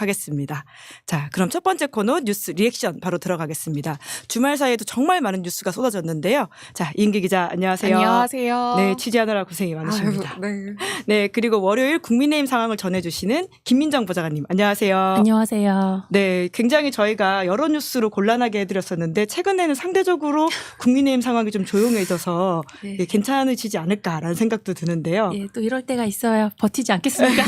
해보도록 하겠습니다. 자, 그럼 첫 번째 코너 뉴스 리액션 바로 들어가겠습니다. 주말 사이에도 정말 많은 뉴스가 쏟아졌는데요. 자, 이은기 기자 안녕하세요. 안녕하세요. 네, 취재하느라 고생이 많으십니다. 아유, 네. 네, 그리고 월요일 국민의힘 상황을 전해주시는 김민정 보좌관님 안녕하세요. 안녕하세요. 네, 굉장히 저희가 여러 뉴스로 곤란하게 해드렸었는데 최근에는 상대적으로 국민의힘 상황이 좀 조용해져서 네. 예, 괜찮아지지 않을까라는 생각도 드는데요. 예, 또 이럴 때가 있어야 버티지 않겠습니까?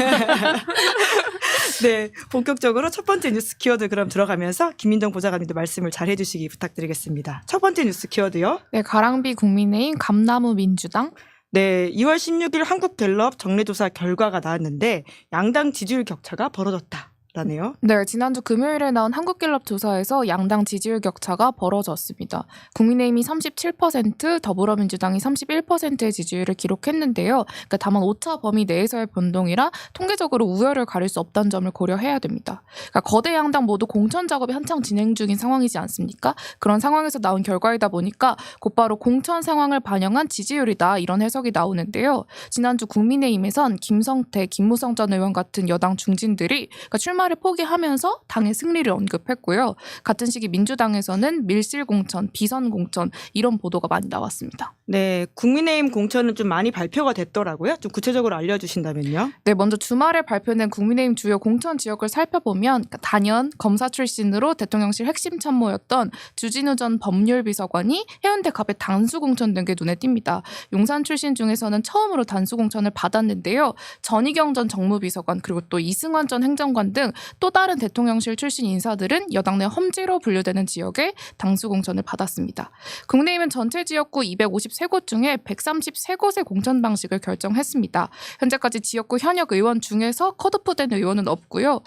네, 본격적으로 첫 번째 뉴스 키워드 그럼 들어가면서 김민정 보좌관님도 말씀을 잘 해주시기 부탁드리겠습니다. 첫 번째 뉴스 키워드요. 네, 가랑비 국민의힘, 감나무 민주당. 네, 2월 16일 한국갤럽 정례조사 결과가 나왔는데 양당 지지율 격차가 벌어졌다라네요. 네, 지난주 금요일에 나온 한국갤럽 조사에서 양당 지지율 격차가 벌어졌습니다. 국민의힘이 37%, 더불어민주당이 31%의 지지율을 기록했는데요. 그러니까 다만 오차 범위 내에서의 변동이라 통계적으로 우열을 가릴 수 없다는 점을 고려해야 됩니다. 그러니까 거대 양당 모두 공천 작업이 한창 진행 중인 상황이지 않습니까? 그런 상황에서 나온 결과이다 보니까 곧바로 공천 상황을 반영한 지지율이다 이런 해석이 나오는데요. 지난주 국민의힘에선 김성태, 김무성 전 의원 같은 여당 중진들이 그러니까 출마를 포기하면서 당의 승리를 언급했고요. 같은 시기 민주당에서는 밀실 공천, 비선 공천 이런 보도가 많이 나왔습니다. 네, 국민의힘 공천은 좀 많이 발표가 됐더라고요. 좀 구체적으로 알려주신다면요. 네, 먼저 주말에 발표된 국민의힘 주요 공천 지역을 살펴보면 단연 검사 출신으로 대통령실 핵심 참모였던 주진우 전 법률비서관이 해운대 갑에 단수 공천된 게 눈에 띕니다. 용산 출신 중에서는 처음으로 단수 공천을 받았는데요. 전희경 전 정무비서관 그리고 또 이승환 전 행정관 등 또 다른 대통령실 출신 인사들은 여당 내 험지로 분류되는 지역에 당수 공천을 받았습니다. 국민의힘은 전체 지역구 253곳 중에 133곳의 공천 방식을 결정했습니다. 현재까지 지역구 현역 의원 중에서 컷오프된 의원은 없고요.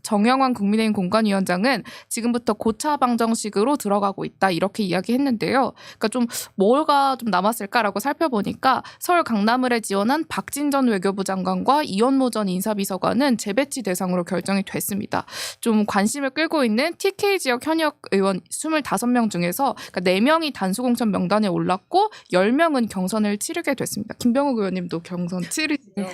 정영환 국민의힘 공관위원장은 지금부터 고차 방정식으로 들어가고 있다 이렇게 이야기했는데요. 그러니까 좀 뭐가 좀 남았을까라고 살펴보니까 서울 강남을에 지원한 박진 전 외교부 장관과 이원모 전 인사비서관은 재배치 대상으로 결정이 됐습니다. 좀 관심을 끌고 있는 TK 지역 현역 의원 25명 중에서 그러니까 4명이 단수 공천 명단에 올랐고 10명은 경선을 치르게 됐습니다. 김병욱 의원님도 경선 치르시죠.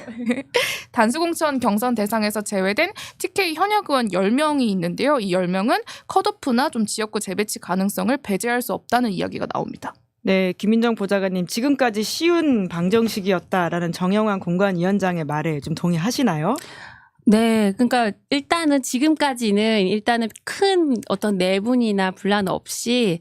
단수 공천 경선 대상에서 제외된 TK 현역 의원 10명이 있는데요. 이 10명은 컷오프나 좀 지역구 재배치 가능성을 배제할 수 없다는 이야기가 나옵니다. 네, 김민정 보좌관님 지금까지 쉬운 방정식이었다라는 정영환 공관위원장의 말에 좀 동의하시나요? 네, 그러니까 일단은 지금까지는 일단은 큰 어떤 내분이나 분란 없이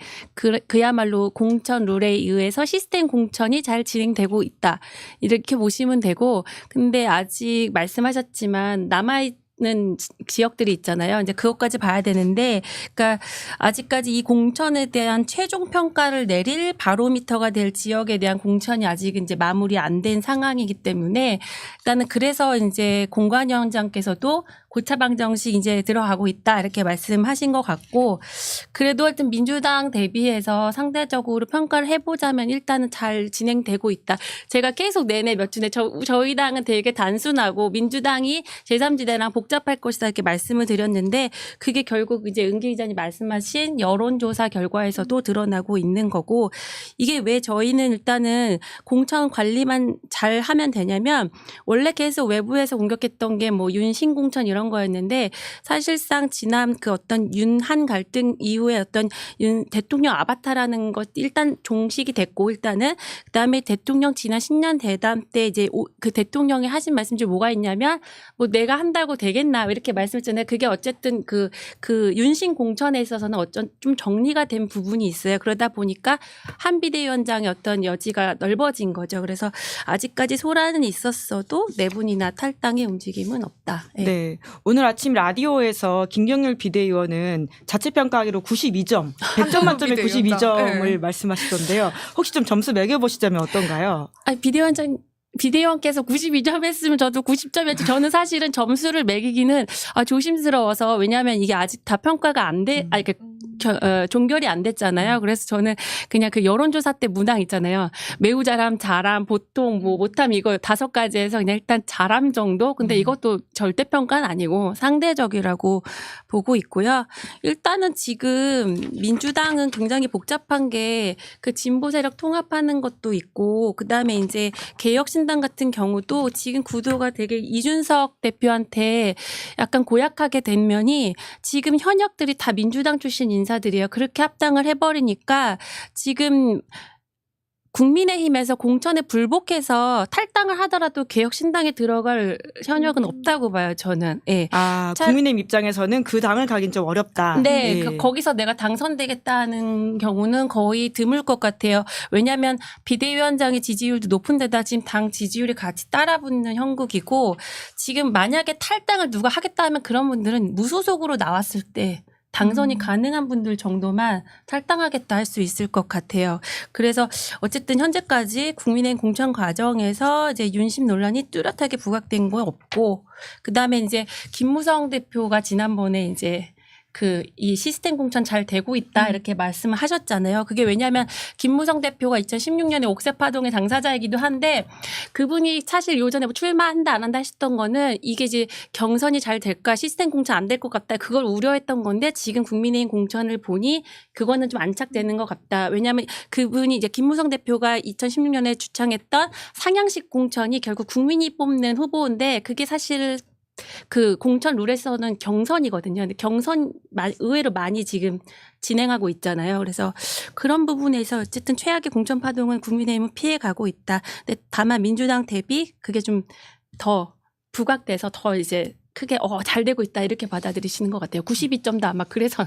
그야말로 공천 룰에 의해서 시스템 공천이 잘 진행되고 있다. 이렇게 보시면 되고, 근데 아직 말씀하셨지만 남아있는 지역들이 있잖아요. 이제 그것까지 봐야 되는데, 그러니까 아직까지 이 공천에 대한 최종 평가를 내릴 바로미터가 될 지역에 대한 공천이 아직 이제 마무리 안 된 상황이기 때문에 일단은 그래서 이제 공관위원장께서도 고차 방정식 이제 들어가고 있다 이렇게 말씀하신 것 같고, 그래도 하여튼 민주당 대비해서 상대적으로 평가를 해보자면 일단은 잘 진행되고 있다. 제가 계속 내내 몇 주내 저희 당은 되게 단순하고 민주당이 제3지대랑 복잡할 것이다 이렇게 말씀을 드렸는데 그게 결국 이제 은기 기자님 말씀하신 여론조사 결과에서도 드러나고 있는 거고, 이게 왜 저희는 일단은 공천 관리만 잘 하면 되냐면 원래 계속 외부에서 공격했던 게 뭐 윤신 공천 이런 거였는데 사실상 지난 그 어떤 윤한 갈등 이후에 어떤 윤 대통령 아바타라는 것 일단 종식이 됐고, 일단은 그다음에 대통령 지난 신년 대담 때 이제 그 대통령이 하신 말씀 중에 뭐가 있냐면 뭐 내가 한다고 되겠나 이렇게 말씀했잖아요. 그게 어쨌든 그 윤신 공천에 있어서는 어쩐 좀 정리가 된 부분이 있어요. 그러다 보니까 한 비대위원장의 어떤 여지가 넓어진 거죠. 그래서 아직까지 소란은 있었어도 내분이나 탈당의 움직임은 없다. 네. 네. 오늘 아침 라디오에서 김경률 비대위원은 자체평가하기로 92점, 100점 만점에 92점을 네. 말씀하시던데요. 혹시 좀 점수 매겨보시자면 어떤가요? 아니, 비대위원께서 92점 했으면 저도 90점 했죠. 저는 사실은 점수를 매기기는 조심스러워서, 왜냐하면 이게 아직 다 평가가 안 돼, 종결이 안 됐잖아요. 그래서 저는 그냥 그 여론조사 때 문항 있잖아요. 매우 잘함, 잘함, 보통, 뭐 못함 이거 5가지에서 그냥 일단 잘함 정도. 근데 이것도 절대평가는 아니고 상대적이라고 보고 있고요. 일단은 지금 민주당은 굉장히 복잡한 게 그 진보 세력 통합하는 것도 있고 그다음에 이제 개혁신당 같은 경우도 지금 구도가 되게 이준석 대표한테 약간 고약하게 된 면이 지금 현역들이 다 민주당 출신 인사들이에요. 그렇게 합당을 해버리니까 지금 국민의힘에서 공천에 불복해서 탈당을 하더라도 개혁신당에 들어갈 현역은 없다고 봐요. 저는. 예. 국민의힘 입장에서는 그 당을 가긴 좀 어렵다. 네. 예. 거기서 내가 당선되겠다는 경우는 거의 드물 것 같아요. 왜냐하면 비대위원장의 지지율도 높은 데다 지금 당 지지율이 같이 따라붙는 형국이고 지금 만약에 탈당을 누가 하겠다 하면 그런 분들은 무소속으로 나왔을 때 당선이 가능한 분들 정도만 탈당하겠다 할 수 있을 것 같아요. 그래서 어쨌든 현재까지 국민의힘 공천 과정에서 이제 윤심 논란이 뚜렷하게 부각된 건 없고, 그 다음에 이제 김무성 대표가 지난번에 이제 이 시스템 공천 잘 되고 있다 이렇게 말씀을 하셨잖아요. 그게 왜냐하면 김무성 대표가 2016년에 옥새파동의 당사자이기도 한데 그분이 사실 요전에 뭐 출마한다 안 한다 하셨던 거는 이게 이제 경선이 잘 될까 시스템 공천 안 될 것 같다 그걸 우려했던 건데 지금 국민의힘 공천을 보니 그거는 좀 안착되는 것 같다. 왜냐하면 그분이 이제 김무성 대표가 2016년에 주창했던 상향식 공천이 결국 국민이 뽑는 후보인데 그게 사실 그 공천 룰에서는 경선이거든요. 근데 경선 의외로 많이 지금 진행하고 있잖아요. 그래서 그런 부분에서 어쨌든 최악의 공천 파동은 국민의힘은 피해가고 있다. 근데 다만 민주당 대비 그게 좀 더 부각돼서 더 이제 크게 잘 되고 있다 이렇게 받아들이시는 것 같아요. 92점도 아마 그래서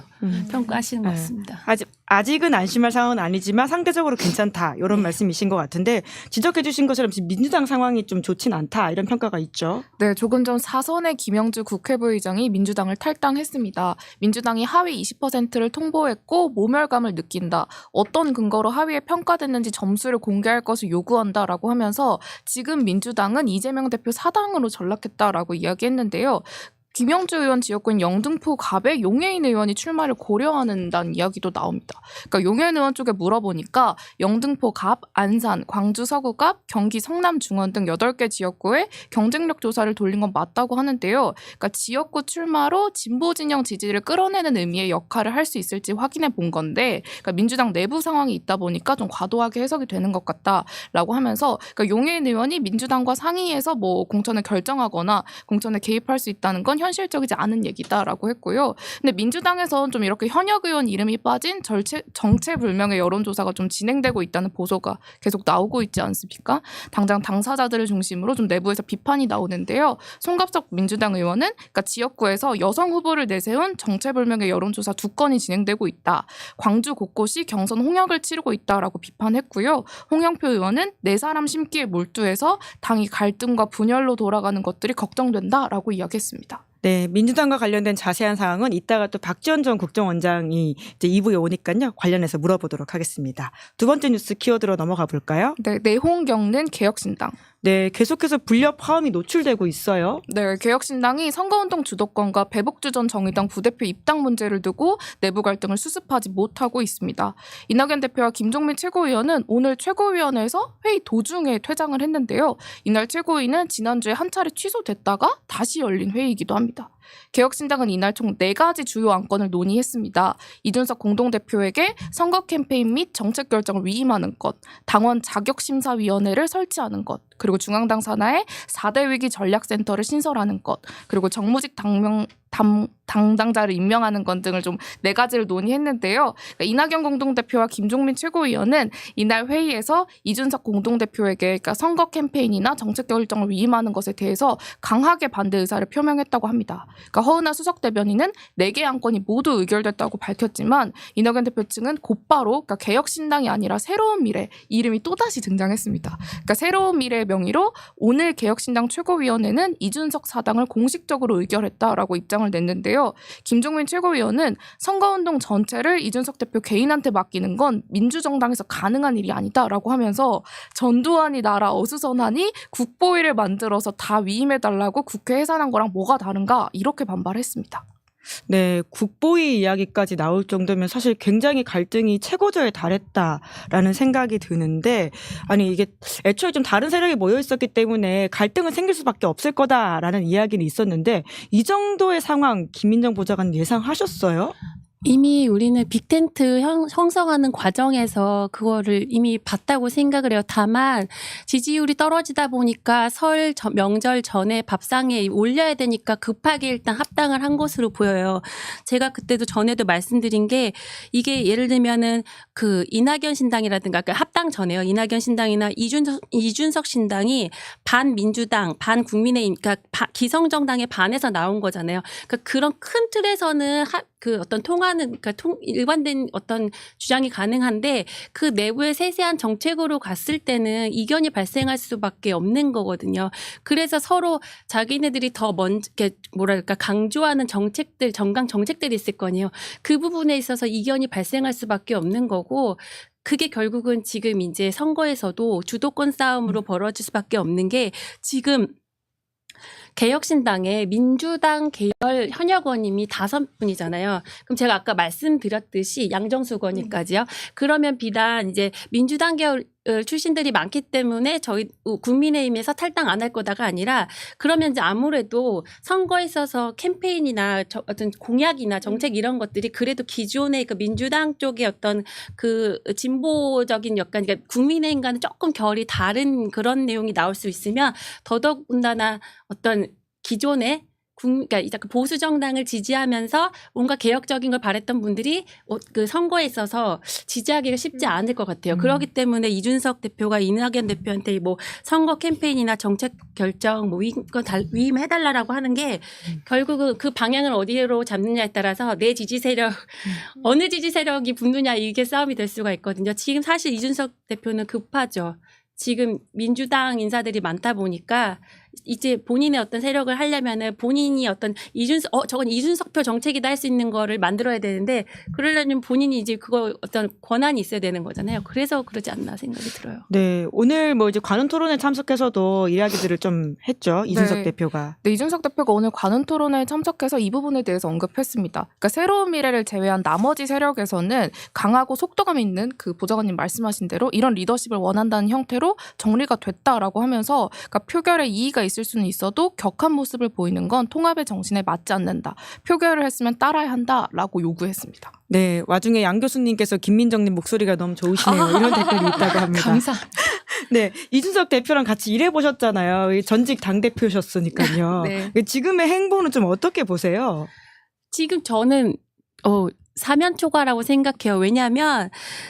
평가하시는 것 같습니다. 아직은 안심할 상황은 아니지만 상대적으로 괜찮다 이런 말씀이신 것 같은데 지적해 주신 것처럼 지금 민주당 상황이 좀 좋진 않다 이런 평가가 있죠. 네, 조금 전 사선의 김영주 국회부의장이 민주당을 탈당했습니다. 민주당이 하위 20%를 통보했고 모멸감을 느낀다. 어떤 근거로 하위에 평가됐는지 점수를 공개할 것을 요구한다라고 하면서 지금 민주당은 이재명 대표 사당으로 전락했다라고 이야기했는데요. 김영주 의원 지역구인 영등포 갑에 용해인 의원이 출마를 고려하는다는 이야기도 나옵니다. 그러니까 용해인 의원 쪽에 물어보니까 영등포 갑, 안산, 광주 서구 갑, 경기 성남 중원 등 8개 지역구에 경쟁력 조사를 돌린 건 맞다고 하는데요. 그러니까 지역구 출마로 진보 진영 지지를 끌어내는 의미의 역할을 할 수 있을지 확인해 본 건데 그러니까 민주당 내부 상황이 있다 보니까 좀 과도하게 해석이 되는 것 같다라고 하면서 그러니까 용해인 의원이 민주당과 상의해서 뭐 공천을 결정하거나 공천에 개입할 수 있다는 건 현실적이지 않은 얘기다라고 했고요. 근데 민주당에서는 좀 이렇게 현역 의원 이름이 빠진 정체불명의 여론조사가 좀 진행되고 있다는 보도가 계속 나오고 있지 않습니까? 당장 당사자들을 중심으로 좀 내부에서 비판이 나오는데요. 송갑석 민주당 의원은 그러니까 지역구에서 여성 후보를 내세운 정체불명의 여론조사 2건이 진행되고 있다. 광주 곳곳이 경선 홍역을 치르고 있다라고 비판했고요. 홍영표 의원은 네 사람 심기에 몰두해서 당이 갈등과 분열로 돌아가는 것들이 걱정된다라고 이야기했습니다. 네, 민주당과 관련된 자세한 사항은 이따가 또 박지원 전 국정원장이 이제 2부에 오니까요. 관련해서 물어보도록 하겠습니다. 두 번째 뉴스 키워드로 넘어가 볼까요? 네, 내홍 겪는 개혁신당. 네, 계속해서 불협 화음이 노출되고 있어요. 네, 개혁신당이 선거운동 주도권과 배복주 전 정의당 부대표 입당 문제를 두고 내부 갈등을 수습하지 못하고 있습니다. 이낙연 대표와 김종민 최고위원은 오늘 최고위원회에서 회의 도중에 퇴장을 했는데요. 이날 최고위는 지난주에 한 차례 취소됐다가 다시 열린 회의이기도 합니다. 개혁신당은 이날 총 4가지 주요 안건을 논의했습니다. 이준석 공동대표에게 선거 캠페인 및 정책 결정을 위임하는 것, 당원 자격심사위원회를 설치하는 것, 그리고 중앙당 산하에 4대 위기 전략센터를 신설하는 것, 그리고 정무직 담당자를 임명하는 것 등을 좀 4가지를 논의했는데요. 그러니까 이낙연 공동대표와 김종민 최고위원은 이날 회의에서 이준석 공동대표에게 그러니까 선거 캠페인이나 정책 결정을 위임하는 것에 대해서 강하게 반대 의사를 표명했다고 합니다. 그러니까 허은하 수석대변인은 4개 안건이 모두 의결됐다고 밝혔지만 이낙연 대표 측은 곧바로 그러니까 개혁신당이 아니라 새로운 미래 이름이 또다시 등장했습니다. 그러니까 새로운 미래의 명의로 오늘 개혁신당 최고위원회는 이준석 사당을 공식적으로 의결했다라고 입장을 냈는데요. 김종민 최고위원은 선거운동 전체를 이준석 대표 개인한테 맡기는 건 민주정당에서 가능한 일이 아니다라고 하면서 전두환이 나라 어수선하니 국보위를 만들어서 다 위임해달라고 국회 해산한 거랑 뭐가 다른가 이렇게 반발했습니다. 네, 국보위 이야기까지 나올 정도면 사실 굉장히 갈등이 최고조에 달했다라는 생각이 드는데, 아니 이게 애초에 좀 다른 세력이 모여 있었기 때문에 갈등은 생길 수밖에 없을 거다라는 이야기는 있었는데, 이 정도의 상황 김민정 보좌관 예상하셨어요? 이미 우리는 빅텐트 형성하는 과정에서 그거를 이미 봤다고 생각을 해요. 다만 지지율이 떨어지다 보니까 명절 전에 밥상에 올려야 되니까 급하게 일단 합당을 한 것으로 보여요. 제가 그때도 전에도 말씀드린 게 이게 예를 들면은 그 이낙연 신당이라든가 그러니까 합당 전에요. 이낙연 신당이나 이준석 신당이 반 민주당, 반 국민의힘, 그러니까 기성정당의 반에서 나온 거잖아요. 그러니까 그런 큰 틀에서는 그 어떤 통하는 그러니까 일관된 어떤 주장이 가능한데 그 내부의 세세한 정책으로 갔을 때는 이견이 발생할 수밖에 없는 거거든요. 그래서 서로 자기네들이 더 먼저 뭐랄까 강조하는 정책들 정강 정책들이 있을 거 아니에요. 그 부분에 있어서 이견이 발생할 수밖에 없는 거고 그게 결국은 지금 이제 선거에서도 주도권 싸움으로 벌어질 수밖에 없는 게 지금 개혁신당의 민주당 계열 현역 의원님이 5분이잖아요. 그럼 제가 아까 말씀드렸듯이 양정숙 의원님까지요. 그러면 비단 이제 민주당 계열 출신들이 많기 때문에 저희 국민의힘에서 탈당 안 할 거다가 아니라 그러면 이제 아무래도 선거에 있어서 캠페인이나 어떤 공약이나 정책 이런 것들이 그래도 기존의 그 민주당 쪽의 어떤 그 진보적인 약간 그러니까 국민의힘과는 조금 결이 다른 그런 내용이 나올 수 있으면 더더군다나 어떤 기존의 그러니까 보수 정당을 지지하면서 뭔가 개혁적인 걸 바랬던 분들이 그 선거에 있어서 지지하기가 쉽지 않을 것 같아요. 그렇기 때문에 이준석 대표가 이낙연 대표한테 뭐 선거 캠페인이나 정책 결정 뭐 위임해달라고 하는 게 결국은 그 방향을 어디로 잡느냐에 따라서 내 지지 세력 어느 지지 세력이 붙느냐 이게 싸움이 될 수가 있거든요. 지금 사실 이준석 대표는 급하죠. 지금 민주당 인사들이 많다 보니까 이제 본인의 어떤 세력을 하려면은 본인이 어떤 저건 이준석표 정책이다 할 수 있는 거를 만들어야 되는데 그러려면 본인이 이제 그거 어떤 권한이 있어야 되는 거잖아요. 그래서 그러지 않나 생각이 들어요. 네, 오늘 뭐 이제 관훈 토론에 참석해서도 이야기들을 좀 했죠. 이준석 네. 대표가. 네, 이준석 대표가 오늘 관훈 토론에 참석해서 이 부분에 대해서 언급했습니다. 그러니까 새로운 미래를 제외한 나머지 세력에서는 강하고 속도감 있는 그 보좌관님 말씀하신 대로 이런 리더십을 원한다는 형태로 정리가 됐다라고 하면서 그러니까 표결에 이의가 있을 수는 있어도 격한 모습을 보이는 건 통합의 정신에 맞지 않는다. 표결을 했으면 따라야 한다라고 요구했습니다. 네, 와중에 양 교수님께서 김민정님 목소리가 너무 좋으시네요. 이런 댓글이 있다고 합니다. 감사합니다. 네, 이준석 대표랑 같이 일해보셨잖아요. 전직 당대표셨으니까요. 네. 지금의 행보는 좀 어떻게 보세요? 지금 저는 사면초가라고 생각해요. 왜냐하면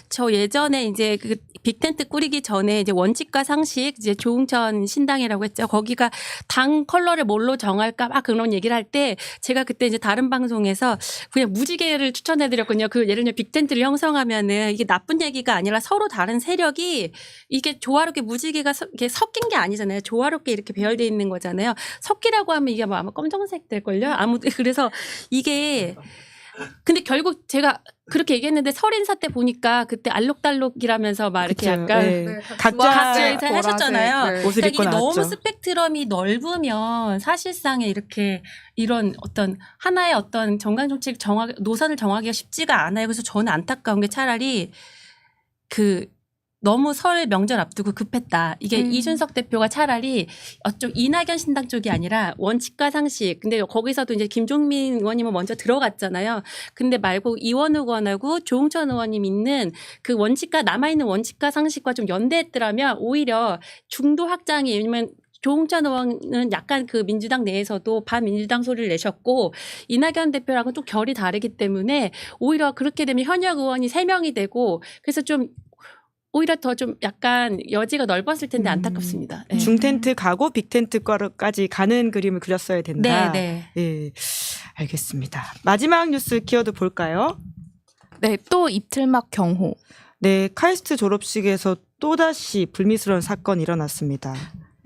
저 예전에 이제 그 빅텐트 꾸리기 전에 이제 원칙과 상식 이제 조응천 신당이라고 했죠. 거기가 당 컬러를 뭘로 정할까 막 그런 얘기를 할 때 제가 그때 이제 다른 방송에서 그냥 무지개를 추천해드렸거든요. 그 예를 들면 빅텐트를 형성하면은 이게 나쁜 얘기가 아니라 서로 다른 세력이 이게 조화롭게 무지개가 이게 섞인 게 아니잖아요. 조화롭게 이렇게 배열돼 있는 거잖아요. 섞이라고 하면 이게 뭐 아마 검정색 될걸요. 그래서 이게 근데 결국 제가 그렇게 얘기했는데 설인사 때 보니까 그때 알록달록이라면서 막 이렇게 그쵸, 약간 네. 각자 각자 하셨잖아요. 옷을 그러니까 입고 이게 너무 나왔죠. 스펙트럼이 넓으면 사실상에 이렇게 이런 어떤 하나의 어떤 정강 정책 노선을 정하기가 쉽지가 않아요. 그래서 저는 안타까운 게 차라리 너무 설 명절 앞두고 급했다. 이게 이준석 대표가 차라리 이낙연 신당 쪽이 아니라 원칙과 상식. 근데 거기서도 이제 김종민 의원님은 먼저 들어갔잖아요. 근데 말고 이원욱 의원하고 조응천 의원님 있는 그 원칙과 남아있는 원칙과 상식과 좀 연대했더라면 오히려 중도 확장이 왜냐면 조응천 의원은 약간 그 민주당 내에서도 반민주당 소리를 내셨고 이낙연 대표랑은 좀 결이 다르기 때문에 오히려 그렇게 되면 현역 의원이 3명이 되고 그래서 좀 오히려 더 좀 약간 여지가 넓었을 텐데 안타깝습니다. 네. 중텐트 가고 빅텐트까지 가는 그림을 그렸어야 된다. 네. 예, 알겠습니다. 마지막 뉴스 키워드 볼까요? 네, 또 입틀막 경호. 네, 카이스트 졸업식에서 또다시 불미스러운 사건이 일어났습니다.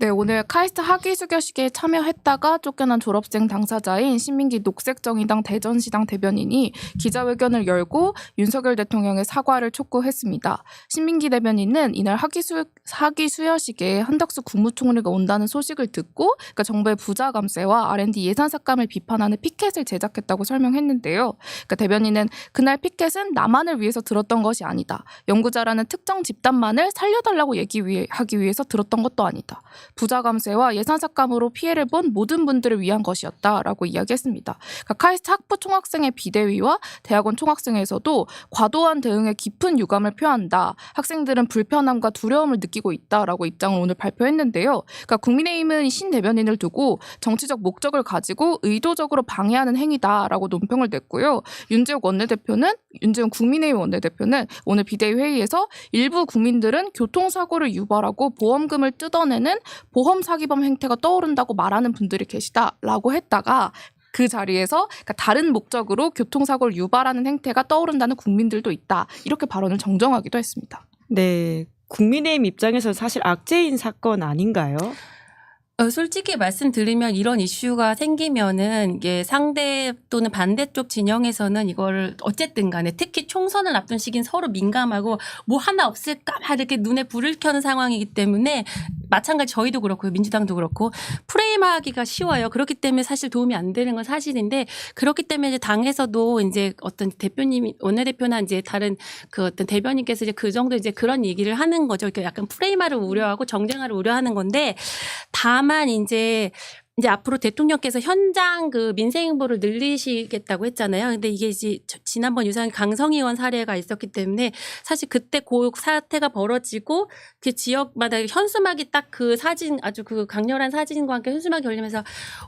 네, 오늘 카이스트 학위 수료식에 참여했다가 쫓겨난 졸업생 당사자인 신민기 녹색정의당 대전시당 대변인이 기자회견을 열고 윤석열 대통령의 사과를 촉구했습니다. 신민기 대변인은 이날 학위 수여식에 한덕수 국무총리가 온다는 소식을 듣고 그러니까 정부의 부자 감세와 R&D 예산 삭감을 비판하는 피켓을 제작했다고 설명했는데요. 그러니까 대변인은 그날 피켓은 나만을 위해서 들었던 것이 아니다. 연구자라는 특정 집단만을 살려달라고 하기 위해서 들었던 것도 아니다. 부자 감세와 예산 삭감으로 피해를 본 모든 분들을 위한 것이었다라고 이야기했습니다. 그러니까 카이스트 학부 총학생회 비대위와 대학원 총학생회에서도 과도한 대응에 깊은 유감을 표한다. 학생들은 불편함과 두려움을 느끼고 있다라고 입장을 오늘 발표했는데요. 그러니까 국민의힘은 신 대변인을 두고 정치적 목적을 가지고 의도적으로 방해하는 행위다라고 논평을 냈고요. 윤재욱 국민의힘 원내대표는 오늘 비대위 회의에서 일부 국민들은 교통사고를 유발하고 보험금을 뜯어내는 보험 사기범 행태가 떠오른다고 말하는 분들이 계시다라고 했다가 그 자리에서 그러니까 다른 목적으로 교통사고를 유발하는 행태가 떠오른다는 국민들도 있다. 이렇게 발언을 정정하기도 했습니다. 네, 국민의힘 입장에서 사실 악재인 사건 아닌가요? 솔직히 말씀드리면 이런 이슈가 생기면은 이게 상대 또는 반대쪽 진영에서는 이거를 어쨌든 간에 특히 총선을 앞둔 시기는 서로 민감하고 뭐 하나 없을까 막 이렇게 눈에 불을 켜는 상황이기 때문에 마찬가지 저희도 그렇고요. 민주당도 그렇고 프레임하기가 쉬워요. 그렇기 때문에 사실 도움이 안 되는 건 사실인데 그렇기 때문에 이제 당에서도 이제 어떤 대표님, 원내대표나 이제 다른 그 어떤 대변인께서 이제 그 정도 이제 그런 얘기를 하는 거죠. 그러니까 약간 프레임화를 우려하고 정쟁화를 우려하는 건데 다만 이제 앞으로 대통령께서 현장 그 민생 행보를 늘리시겠다고 했잖아요. 근데 이게 이제 지난번 유상의 강성희 의원 사례가 있었기 때문에 사실 그때 그 사태가 벌어지고 그 지역마다 현수막이 딱 그 사진 아주 그 강렬한 사진과 함께 현수막이 걸리면서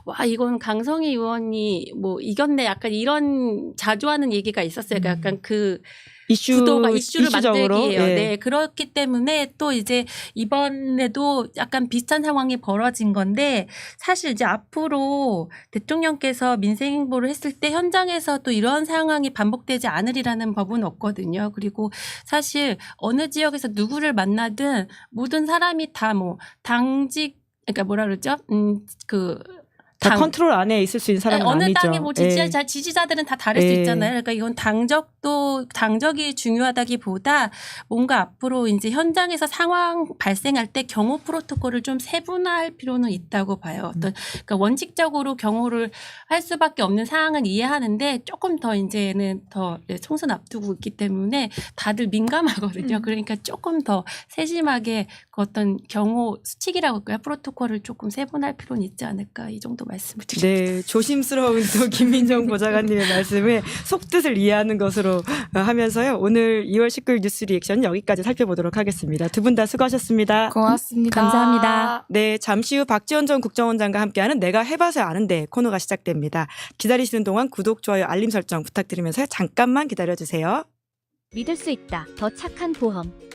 와 이건 강성희 의원이 뭐 이겼네 약간 이런 자주 하는 얘기가 있었어요. 그러니까 약간 그 구도가 이슈를 만들기예요. 네. 네, 그렇기 때문에 또 이제 이번에도 약간 비슷한 상황이 벌어진 건데 사실 이제 앞으로 대통령께서 민생 행보를 했을 때 현장에서 또 이런 상황이 반복되지 않으리라는 법은 없거든요. 그리고 사실 어느 지역에서 누구를 만나든 모든 사람이 다 뭐 당직 그러니까 뭐라 그러죠? 다 컨트롤 안에 있을 수 있는 사람은 어느 아니죠. 당의 뭐 지지자들은 다 다를 수 있잖아요. 그러니까 이건 당적이 중요하다기보다 뭔가 앞으로 이제 현장에서 상황 발생할 때 경호 프로토콜을 좀 세분화할 필요는 있다고 봐요. 그러니까 원칙적으로 경호를 할 수밖에 없는 상황은 이해하는데 조금 더 이제는 더 총선 앞두고 있기 때문에 다들 민감하거든요. 그러니까 조금 더 세심하게 그 어떤 경호 수칙이라고 할까요? 프로토콜을 조금 세분화할 필요는 있지 않을까 이 정도 말씀을 드립니다. 네, 조심스러운 또 김민정 보좌관님의 말씀에 속뜻을 이해하는 것으로 하면서요. 오늘 2월 19일 뉴스 리액션 여기까지 살펴보도록 하겠습니다. 두 분 다 수고하셨습니다. 고맙습니다. 감사합니다. 네, 잠시 후 박지원 전 국정원장과 함께하는 내가 해봐서 아는데 코너가 시작됩니다. 기다리시는 동안 구독, 좋아요, 알림 설정 부탁드리면서 잠깐만 기다려주세요. 믿을 수 있다. 더 착한 보험.